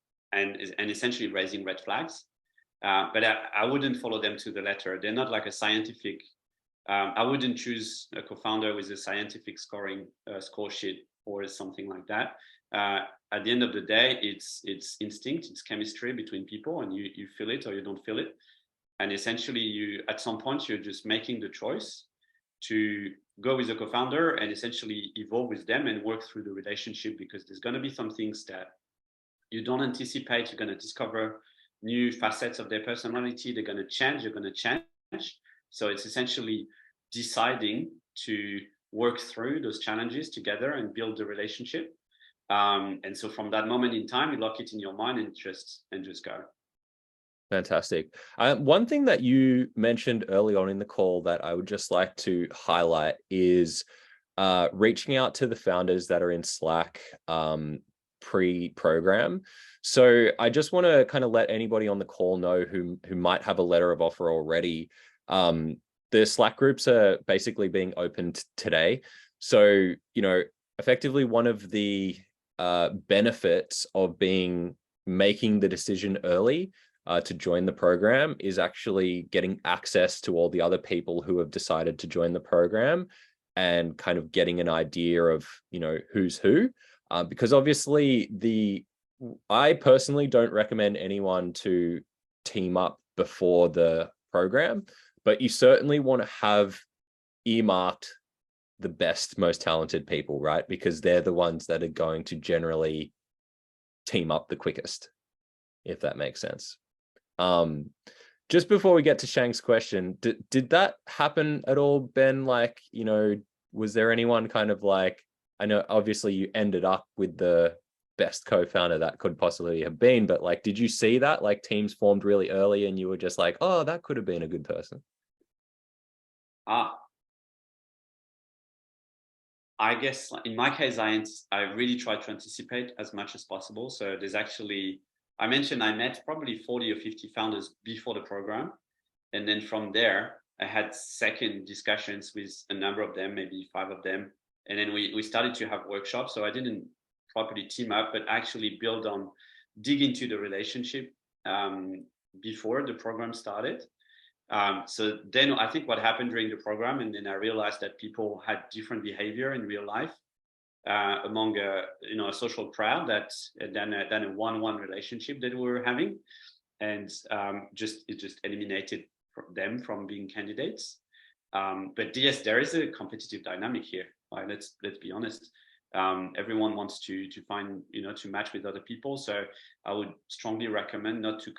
essentially raising red flags. But I wouldn't follow them to the letter. They're not like a scientific, I wouldn't choose a co-founder with a scientific scoring score sheet or something like that. At the end of the day, it's instinct, it's chemistry between people, and you feel it or you don't feel it. And essentially, at some point, you're just making the choice to go with a co-founder and essentially evolve with them and work through the relationship, because there's going to be some things that you don't anticipate. You're going to discover new facets of their personality. They're going to change. You're going to change. So it's essentially deciding to work through those challenges together and build the relationship. And so from that moment in time, you lock it in your mind and just go. Fantastic. One thing that you mentioned early on in the call that I would just like to highlight is reaching out to the founders that are in Slack pre-program. So I just want to kind of let anybody on the call know who might have a letter of offer already. The Slack groups are basically being opened today. So, effectively one of the benefits of making the decision early to join the program is actually getting access to all the other people who have decided to join the program and kind of getting an idea of, who's who. Because obviously I personally don't recommend anyone to team up before the program, but you certainly want to have earmarked the best, most talented people, right? Because they're the ones that are going to generally team up the quickest, if that makes sense. Just before we get to Shang's question, did that happen at all, Ben? Like, was there anyone kind of like, I know obviously you ended up with the best co-founder that could possibly have been, but like, did you see that like teams formed really early and you were just like, oh, that could have been a good person? I guess in my case, I really try to anticipate as much as possible. So there's actually, I mentioned I met probably 40 or 50 founders before the program. And then from there, I had second discussions with a number of them, maybe 5 of them. And then we started to have workshops. So I didn't properly team up, but actually dig into the relationship before the program started. So then I think what happened during the program, and then I realized that people had different behavior in real life among a social crowd than a one-on-one relationship that we were having, and it just eliminated them from being candidates. But yes, there is a competitive dynamic here. Right? Let's be honest. Everyone wants to find to match with other people. So I would strongly recommend not to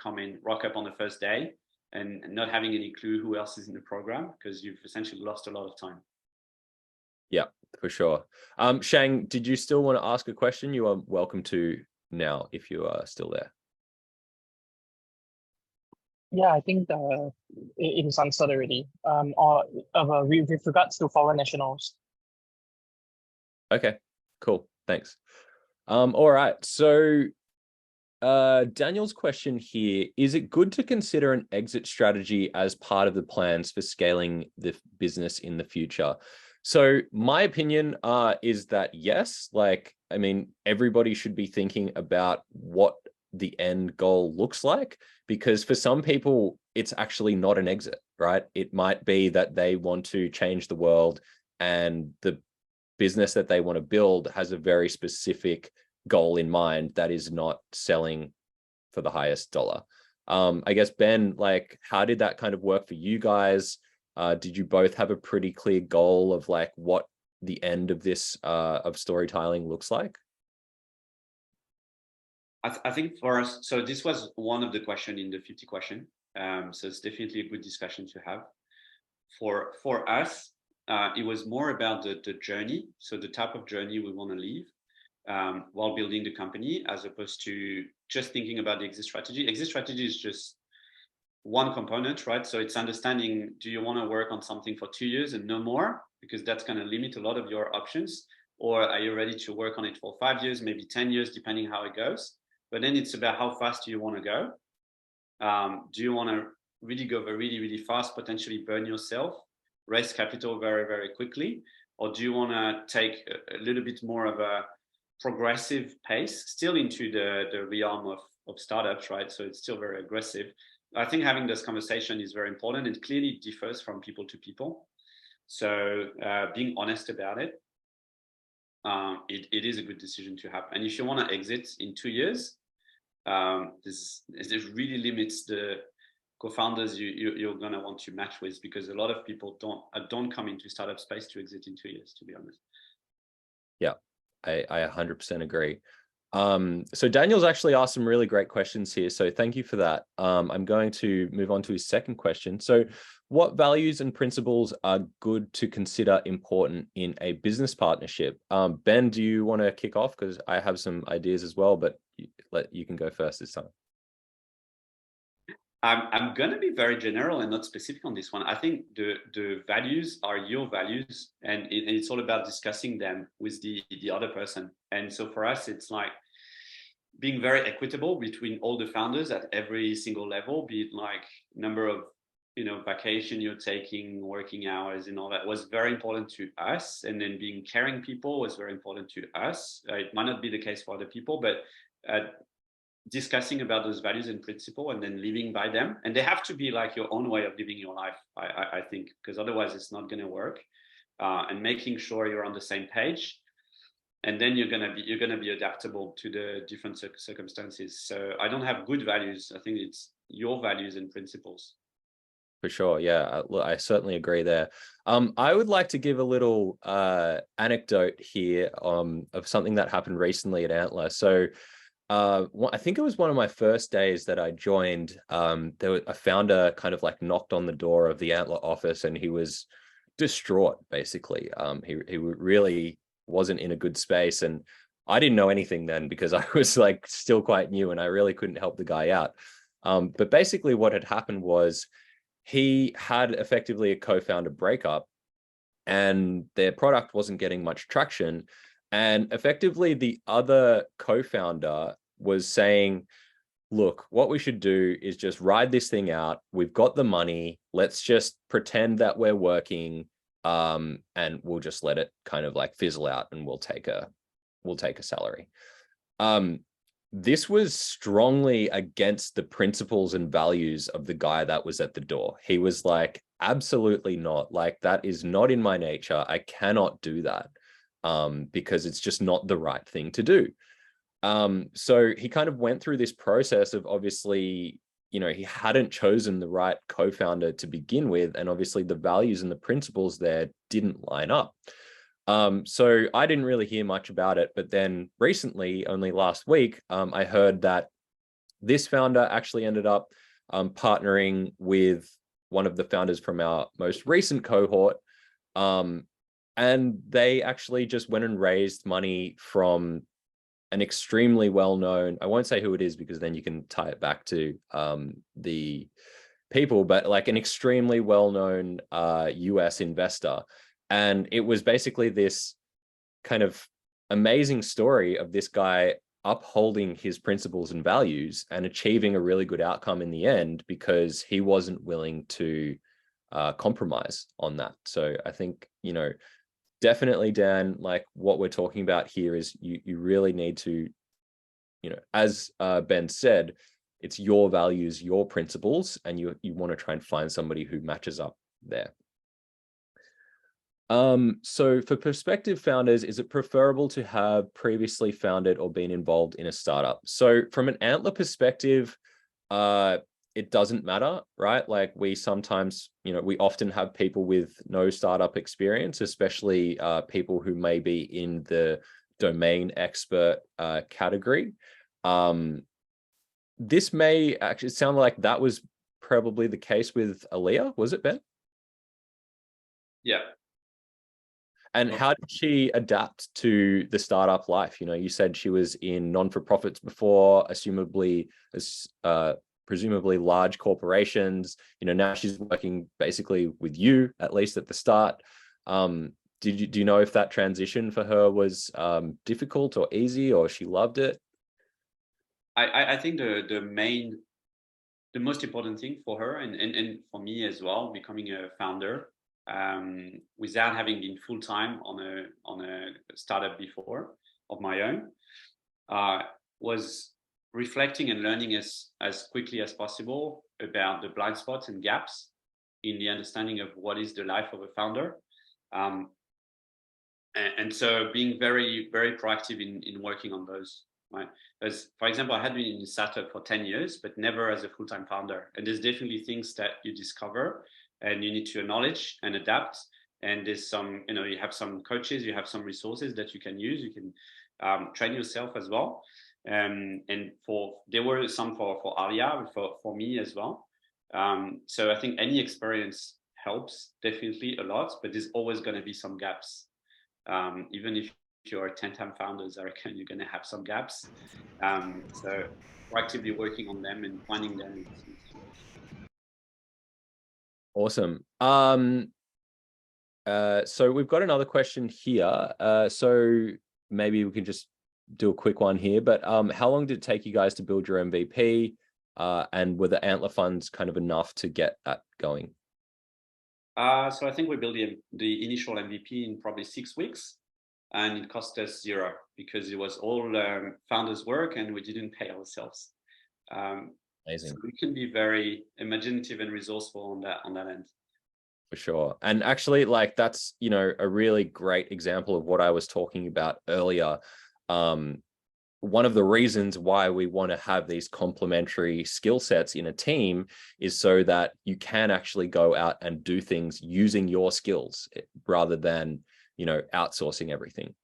rock up on the first day and not having any clue who else is in the program, because you've essentially lost a lot of time. Yeah, for sure. Shang, did you still want to ask a question? You are welcome to now if you are still there. Yeah, I think it is answered already. With regards to foreign nationals. Okay, cool. Thanks. All right. So Daniel's question here, is it good to consider an exit strategy as part of the plans for scaling the business in the future? So my opinion is that yes, everybody should be thinking about what the end goal looks like, because for some people, it's actually not an exit, right? It might be that they want to change the world and the business that they want to build has a very specific goal in mind that is not selling for the highest dollar. I guess, Ben, how did that kind of work for you guys? Did you both have a pretty clear goal of what the end of this of StoryTiling looks like? I think for us, so this was one of the questions in the 50 question. So it's definitely a good discussion to have. For us, it was more about the journey. So the type of journey we want to live while building the company, as opposed to just thinking about the exit strategy. Exit strategy is just one component, right? So it's understanding, do you want to work on something for 2 years and no more? Because that's going to limit a lot of your options. Or are you ready to work on it for 5 years, maybe 10 years, depending how it goes? But then it's about how fast do you want to go? Do you want to really go really, really fast, potentially burn yourself, raise capital very, very quickly? Or do you want to take a little bit more of a progressive pace, still into the realm of startups, right? So it's still very aggressive. I think having this conversation is very important. It clearly differs from people to people. So being honest about it, it is a good decision to have. And if you want to exit in 2 years, this really limits the co-founders you're going to want to match with, because a lot of people don't come into startup space to exit in 2 years, to be honest. Yeah, I 100% agree. So Daniel's actually asked some really great questions here. So thank you for that. I'm going to move on to his second question. So what values and principles are good to consider important in a business partnership? Ben, do you want to kick off? Because I have some ideas as well, but you can go first this time. I'm going to be very general and not specific on this one. I think the values are your values, and it's all about discussing them with the other person. And so for us, it's like being very equitable between all the founders at every single level, be it like number of vacation you're taking, working hours, and all that was very important to us. And then being caring people was very important to us. It might not be the case for other people, but discussing about those values and principle and then living by them. And they have to be like your own way of living your life, I think, because otherwise it's not going to work. And making sure you're on the same page. And then you're gonna be adaptable to the different circumstances. So I don't have good values. I think it's your values and principles. For sure, yeah, I certainly agree there. I would like to give a little anecdote here of something that happened recently at Antler. So I think it was one of my first days that I joined. A founder kind of like knocked on the door of the Antler office, and he was distraught. Basically, he really wasn't in a good space, and I didn't know anything then because I was like still quite new, and I really couldn't help the guy out. But basically, what had happened was he had effectively a co-founder breakup, and their product wasn't getting much traction. And effectively, the other co-founder was saying, look, what we should do is just ride this thing out. We've got the money. Let's just pretend that we're working, and we'll just let it kind of like fizzle out, and we'll take a salary. This was strongly against the principles and values of the guy that was at the door. He was like, absolutely not. Like, that is not in my nature. I cannot do that, because it's just not the right thing to do. So he kind of went through this process of, obviously, he hadn't chosen the right co-founder to begin with. And obviously the values and the principles there didn't line up. So I didn't really hear much about it. But then recently, only last week, I heard that this founder actually ended up partnering with one of the founders from our most recent cohort. And they actually just went and raised money from an extremely well-known, I won't say who it is because then you can tie it back to the people, but like an extremely well-known US investor. And it was basically this kind of amazing story of this guy upholding his principles and values and achieving a really good outcome in the end because he wasn't willing to compromise on that. So I think, definitely, Dan, like what we're talking about here is you really need to, as Ben said, it's your values, your principles, and you want to try and find somebody who matches up there. So for prospective founders, is it preferable to have previously founded or been involved in a startup? So from an Antler perspective, it doesn't matter, right? Like we sometimes, we often have people with no startup experience, especially people who may be in the domain expert category. This may actually sound like that was probably the case with Aaliyah, was it, Ben? Yeah. And how did she adapt to the startup life? You said she was in non-for-profits before, presumably large corporations. Now she's working basically with you, at least at the start. Do you know if that transition for her was difficult or easy, or she loved it? I think the most important thing for her and for me as well, becoming a founder, without having been full-time on a startup before of my own, was reflecting and learning as quickly as possible about the blind spots and gaps in the understanding of what is the life of a founder. And so being very, very proactive in working on those, right? As, for example, I had been in a startup for 10 years, but never as a full-time founder. And there's definitely things that you discover and you need to acknowledge and adapt. And there's some, you have some coaches, you have some resources that you can use. You can train yourself as well. And there were some for Alia, for me as well. So I think any experience helps definitely a lot, but there's always going to be some gaps. Even if you're 10-time founders, I reckon you're going to have some gaps. So proactively working on them and finding them. Awesome. So we've got another question here. So maybe we can just do a quick one here, but how long did it take you guys to build your MVP? And were the Antler funds kind of enough to get that going? So I think we built the initial MVP in probably 6 weeks, and it cost us zero because it was all founders' work and we didn't pay ourselves. Amazing. So we can be very imaginative and resourceful on that end. For sure. And actually, like, that's, you know, a really great example of what I was talking about earlier. One of the reasons why we want to have these complementary skill sets in a team is so that you can actually go out and do things using your skills rather than, you know, outsourcing everything.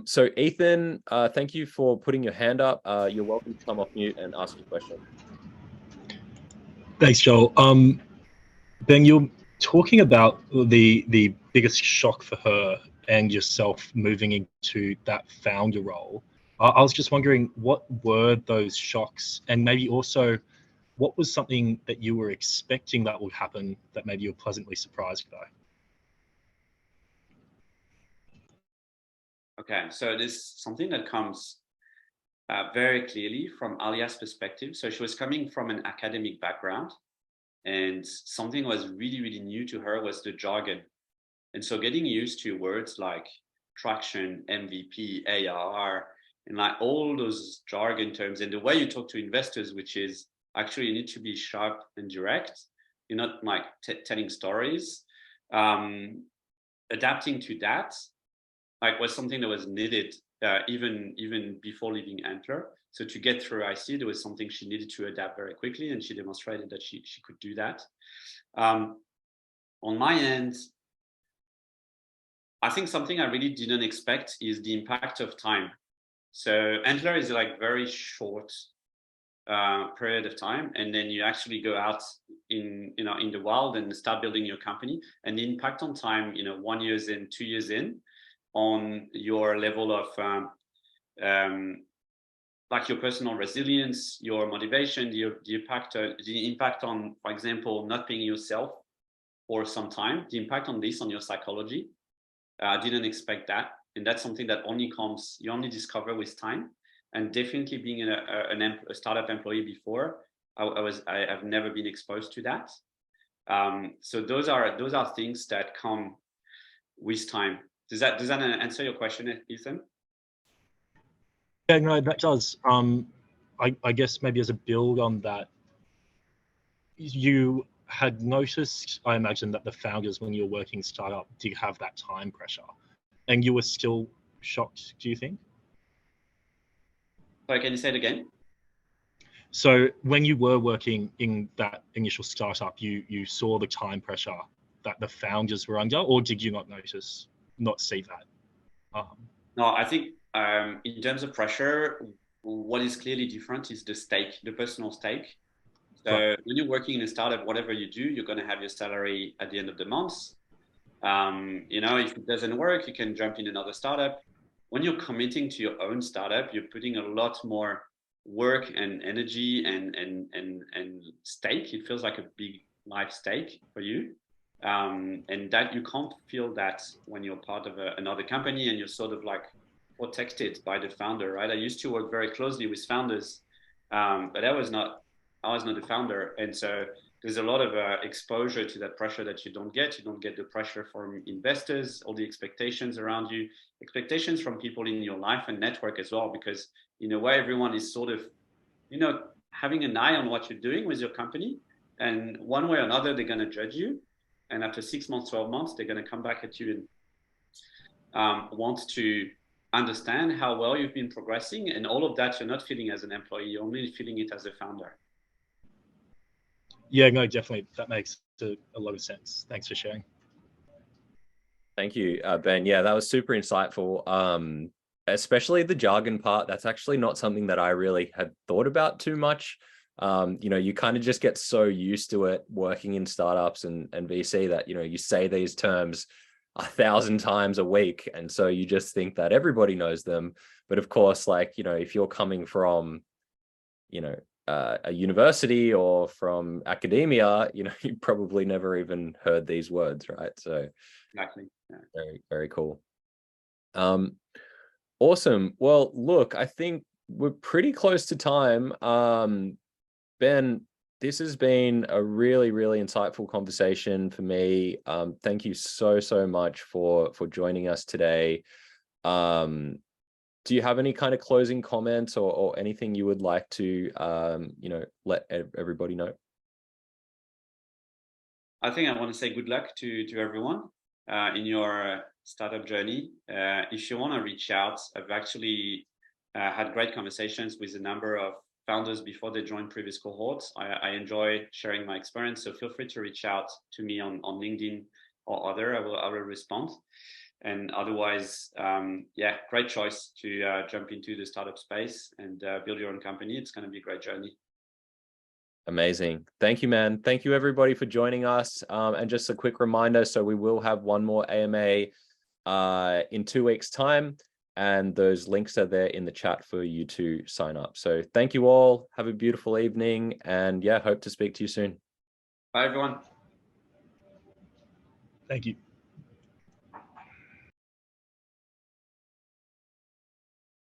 So Ethan, thank you for putting your hand up. You're welcome to come off mute and ask your question. Thanks, Joel. Ben, you're talking about the biggest shock for her and yourself moving into that founder role. I was just wondering, what were those shocks, and maybe also what was something that you were expecting that would happen that maybe you were pleasantly surprised by? Okay, so this is something that comes very clearly from Alia's perspective. So she was coming from an academic background, and something was really, really new to her was the jargon. And so getting used to words like traction, MVP, ARR, and like all those jargon terms, and the way you talk to investors, which is actually you need to be sharp and direct. You're not like telling stories. Adapting to that, like, was something that was needed even before leaving Antler. So to get through IC, there was something she needed to adapt very quickly, and she demonstrated that she could do that. On my end, I think something I really didn't expect is the impact of time. So Antler is like very short period of time, and then you actually go out in the wild and start building your company, and the impact on time, 1 year in, 2 years in, on your level of like your personal resilience, your motivation, the impact on, for example, not paying yourself for some time, the impact on this on your psychology. I didn't expect that, and that's something that you only discover with time. And definitely being a startup employee before, I've never been exposed to that. So those are things that come with time. Does that answer your question, Ethan? Yeah, no, that does. I guess maybe as a build on that, you had noticed, I imagine, that the founders, when you're working startup, did have that time pressure, and you were still shocked, do you think? Sorry, can you say it again? So when you were working in that initial startup, you saw the time pressure that the founders were under, or did you not see that? No, I think in terms of pressure, what is clearly different is the personal stake. So right. When you're working in a startup, whatever you do, you're going to have your salary at the end of the month. If it doesn't work, you can jump in another startup. When you're committing to your own startup, you're putting a lot more work and energy and stake. It feels like a big life stake for you. And that you can't feel that when you're part of another company and you're sort of like protected by the founder, right? I used to work very closely with founders, but I was not the founder. And so there's a lot of exposure to that pressure that you don't get. You don't get the pressure from investors, all the expectations around you, expectations from people in your life and network as well, because in a way, everyone is sort of, having an eye on what you're doing with your company. And one way or another, they're going to judge you. And after 6 months, 12 months, they're going to come back at you and want to understand how well you've been progressing. And all of that, you're not feeling as an employee, you're only feeling it as a founder. Yeah, no, definitely. That makes a lot of sense. Thanks for sharing. Thank you, Ben. Yeah, that was super insightful. Especially the jargon part. That's actually not something that I really had thought about too much. You kind of just get so used to it working in startups and VC that, you say these terms 1,000 times a week. And so you just think that everybody knows them. But of course, if you're coming from, a university or from academia, you know, you probably never even heard these words, right? So Exactly. Yeah. very, very cool. Awesome. Well, look, I think we're pretty close to time. Ben, this has been a really, really insightful conversation for me. Thank you so, so much for joining us today. Do you have any kind of closing comments or anything you would like to, you know, let everybody know? I think I want to say good luck to everyone in your startup journey. If you want to reach out, I've actually had great conversations with a number of founders before they joined previous cohorts. I enjoy sharing my experience, so feel free to reach out to me on LinkedIn or other. I will respond. And otherwise, yeah, great choice to jump into the startup space and build your own company. It's going to be a great journey. Amazing. Thank you, man. Thank you, everybody, for joining us. And just a quick reminder, so we will have one more AMA in 2 weeks' time, and those links are there in the chat for you to sign up. So thank you all. Have a beautiful evening, and yeah, hope to speak to you soon. Bye, everyone. Thank you.